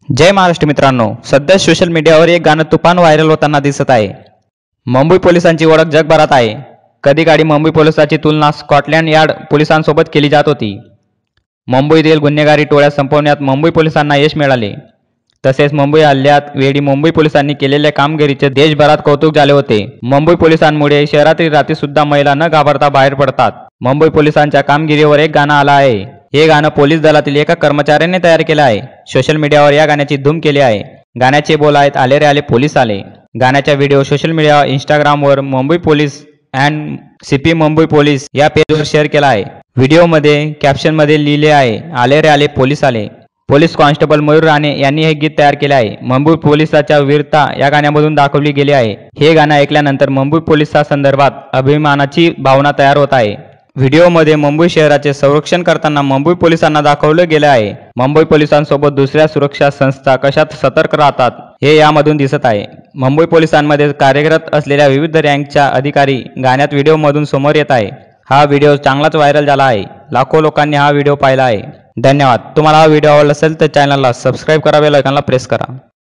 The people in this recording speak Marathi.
जय महाराष्ट्र मित्रांनो, सध्या सोशल मीडियावर एक गाणं तुफान व्हायरल होताना दिसत आहे। मुंबई पोलिसांची ओळख जगभरात आहे। कधी काळी मुंबई पोलिसांची तुलना स्कॉटलंड यार्ड पोलिसांसोबत केली जात होती। मुंबईतील गुन्हेगारी टोळ्या संपवण्यात मुंबई पोलिसांना यश मिळाले। तसेच मुंबई हल्ल्यात वेळी मुंबई पोलिसांनी केलेल्या कामगिरीचे देशभरात कौतुक झाले होते। मुंबई पोलिसांमुळे शहरातील रात्री सुद्धा महिला न घाबरता बाहेर पडतात। मुंबई पोलिसांच्या कामगिरीवर एक गाणं आलं आहे। हे गाणं पोलीस दलातील एका कर्मचाऱ्याने तयार केलं आहे। सोशल मीडियावर या गाण्याची धूम केली आहे। गाण्याचे बोल आहेत, आले रे आले पोलीस आले। गाण्याचा व्हिडिओ सोशल मीडिया इंस्टाग्रामवर Mumbai police and CP Mumbai police या पेजवर शेअर केला आहे। व्हिडिओमध्ये कॅप्शनमध्ये लिहिले आहे, आले रे आले पोलीस आले। पोलीस कॉन्स्टेबल मयूर राणे यांनी हे गीत तयार केले आहे। मुंबई पोलिसांच्या वीरता या गाण्यामधून दाखवली गेली आहे। हे गाणं ऐकल्यानंतर मुंबई पोलिसांसंदर्भात अभिमानाची भावना तयार होत आहे। व्हिडिओमध्ये मुंबई शहराचे संरक्षण करताना मुंबई पोलिसांना दाखवलं गेलं आहे। मुंबई पोलिसांसोबत दुसऱ्या सुरक्षा संस्था कशा सतर्क राहतात हे यामधून दिसत आहे। मुंबई पोलिसांमध्ये कार्यरत असलेल्या विविध रँकच्या अधिकारी गाण्यात व्हिडिओमधून समोर येत आहे। हा व्हिडिओ चांगलाच व्हायरल झाला आहे। लाखो लोकांनी हा व्हिडिओ पाहिला आहे। धन्यवाद। तुम्हाला हा व्हिडिओ आवडला असेल तर चॅनलला सबस्क्राईब करा, बेल आयकॉनला प्रेस करा।